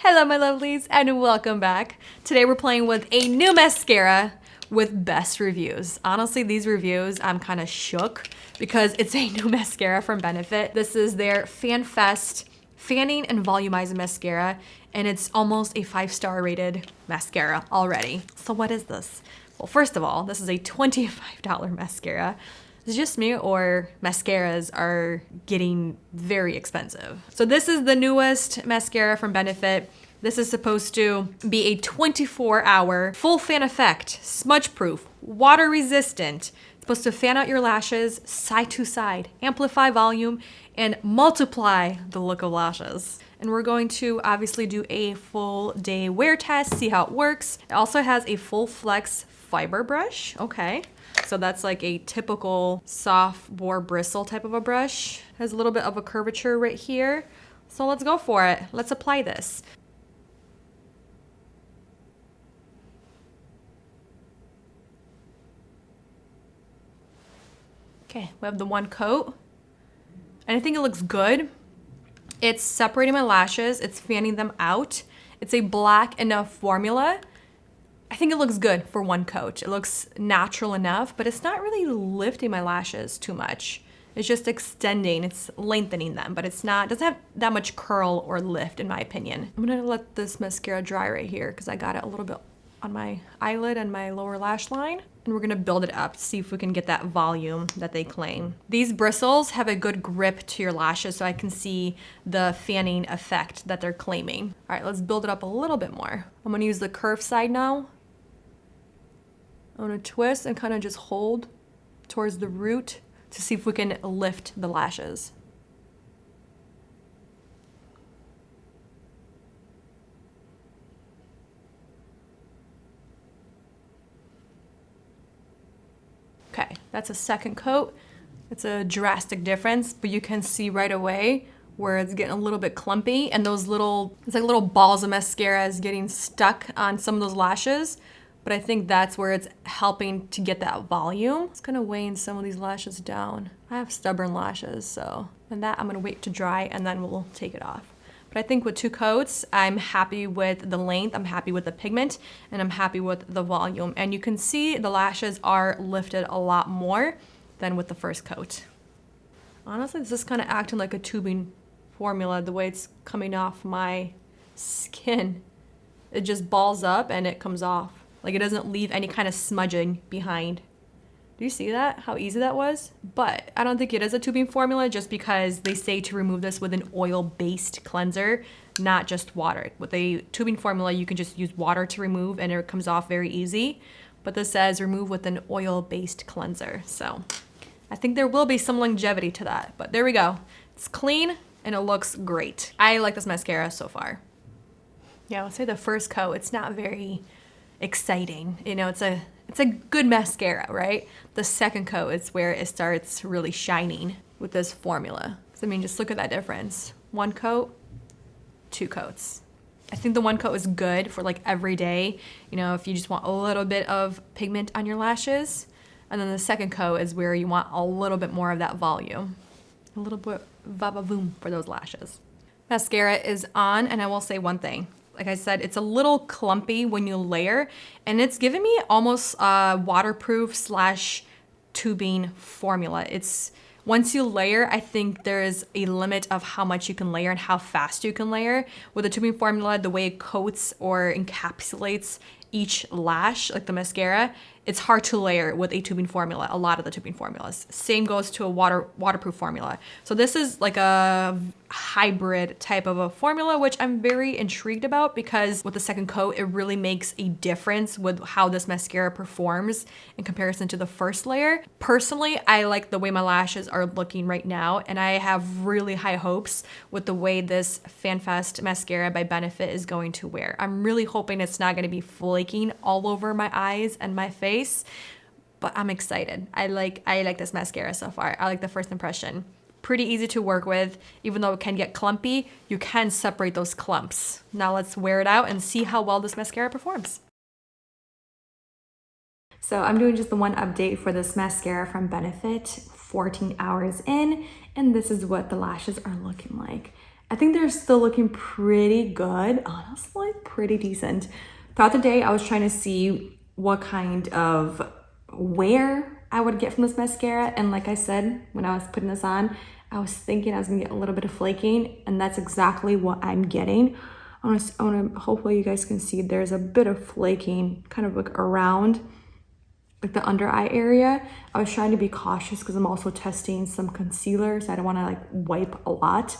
Hello my lovelies and welcome back. Today we're playing with a new mascara with best reviews. Honestly, these reviews I'm kind of shook because it's a new mascara from Benefit. This is their FanFest Fanning and Volumizing Mascara and it's almost a 5-star rated mascara already. So what is this? Well, first of all, this is a $25 mascara. Is it just me or mascaras are getting very expensive? So this is the newest mascara from Benefit. This is supposed to be a 24-hour full fan effect, smudge proof, water resistant. It's supposed to fan out your lashes side to side, amplify volume, and multiply the look of lashes. And we're going to obviously do a full day wear test, see how it works. It also has a full flex fiber brush, okay. So that's like a typical soft bore bristle type of a brush. Has a little bit of a curvature right here. So let's go for it. Let's apply this. Okay, we have the one coat. And I think it looks good. It's separating my lashes. It's fanning them out. It's a black enough formula. I think it looks good for one coat. It looks natural enough, but it's not really lifting my lashes too much. It's just extending, it's lengthening them, but doesn't have that much curl or lift in my opinion. I'm gonna let this mascara dry right here because I got it a little bit on my eyelid and my lower lash line. And we're gonna build it up to see if we can get that volume that they claim. These bristles have a good grip to your lashes so I can see the fanning effect that they're claiming. All right, let's build it up a little bit more. I'm gonna use the curved side now. I'm gonna twist and kind of just hold towards the root to see if we can lift the lashes. Okay, that's a second coat. It's a drastic difference, but you can see right away where it's getting a little bit clumpy and it's like little balls of mascara is getting stuck on some of those lashes. But I think that's where it's helping to get that volume. It's gonna weighing some of these lashes down. I have stubborn lashes, and that I'm gonna wait to dry and then we'll take it off. But I think with 2 coats, I'm happy with the length, I'm happy with the pigment, and I'm happy with the volume. And you can see the lashes are lifted a lot more than with the first coat. Honestly, this is kind of acting like a tubing formula, the way it's coming off my skin. It just balls up and it comes off. Like it doesn't leave any kind of smudging behind. Do you see that? How easy that was? But I don't think it is a tubing formula just because they say to remove this with an oil-based cleanser, not just water. With a tubing formula, you can just use water to remove and it comes off very easy. But this says remove with an oil-based cleanser. So I think there will be some longevity to that, but there we go. It's clean and it looks great. I like this mascara so far. Yeah, I would say the first coat, it's not very exciting. You know, it's a good mascara, right? The second coat is where it starts really shining with this formula. I mean, just look at that difference. 1 coat, 2 coats. I think the 1 coat is good for like every day, you know, if you just want a little bit of pigment on your lashes. And then the second coat is where you want a little bit more of that volume. A little bit va-va-voom for those lashes. Mascara is on, and I will say one thing. Like I said, it's a little clumpy when you layer, and it's giving me almost waterproof / tubing formula. Once you layer, I think there is a limit of how much you can layer and how fast you can layer. With the tubing formula, the way it coats or encapsulates each lash, like the mascara, it's hard to layer with a tubing formula, a lot of the tubing formulas. Same goes to a waterproof formula. So this is like a hybrid type of a formula, which I'm very intrigued about because with the second coat, it really makes a difference with how this mascara performs in comparison to the first layer. Personally, I like the way my lashes are looking right now, and I have really high hopes with the way this FanFest mascara by Benefit is going to wear. I'm really hoping it's not gonna be flaking all over my eyes and my face, but I'm excited. I like this mascara so far. I like the first impression. Pretty easy to work with. Even though it can get clumpy, you can separate those clumps. Now let's wear it out and see how well this mascara performs. So I'm doing just the one update for this mascara from Benefit, 14 hours in, and this is what the lashes are looking like. I think they're still looking pretty good. Honestly, pretty decent. Throughout the day, I was trying to see what kind of wear I would get from this mascara. And like I said, when I was putting this on, I was thinking I was gonna get a little bit of flaking, and that's exactly what I'm getting. I wanna, hopefully you guys can see there's a bit of flaking kind of like around like the under eye area. I was trying to be cautious because I'm also testing some concealer, so I don't wanna like wipe a lot,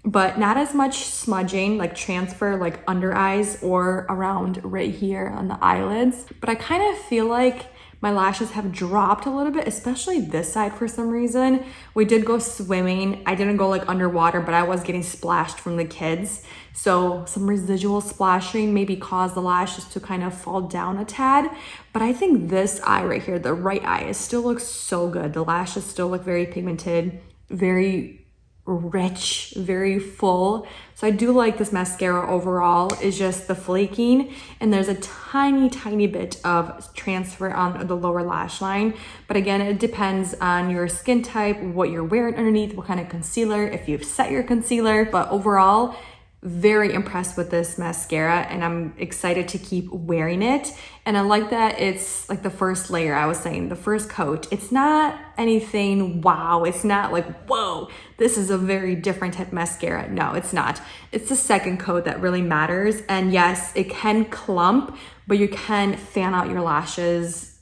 but not as much smudging, like transfer like under eyes or around right here on the eyelids. But I kind of feel like my lashes have dropped a little bit, especially this side for some reason. We did go swimming. I didn't go like underwater, but I was getting splashed from the kids. So some residual splashing maybe caused the lashes to kind of fall down a tad. But I think this eye right here, the right eye, it still looks so good. The lashes still look very pigmented, very rich, very full. So I do like this mascara overall. It's just the flaking, and there's a tiny bit of transfer on the lower lash line. But again, it depends on your skin type, what you're wearing underneath, what kind of concealer, if you've set your concealer. But overall, very impressed with this mascara, and I'm excited to keep wearing it. And I like that it's like the first layer, I was saying, the first coat. It's not anything wow. It's not like, whoa, this is a very different type of mascara. No, it's not. It's the second coat that really matters. And yes, it can clump, but you can fan out your lashes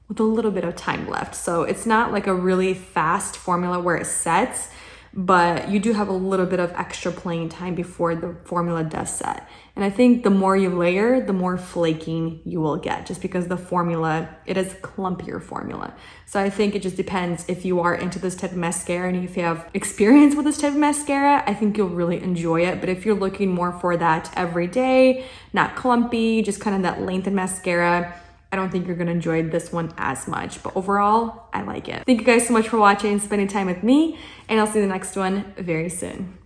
with a little bit of time left. So it's not like a really fast formula where it sets, but you do have a little bit of extra playing time before the formula does set. And I think the more you layer, the more flaking you will get, just because the formula, it is a clumpier formula. So I think it just depends if you are into this type of mascara, and if you have experience with this type of mascara, I think you'll really enjoy it. But if you're looking more for that everyday, not clumpy, just kind of that lengthened mascara, I don't think you're gonna enjoy this one as much, but overall, I like it. Thank you guys so much for watching, spending time with me, and I'll see you in the next one very soon.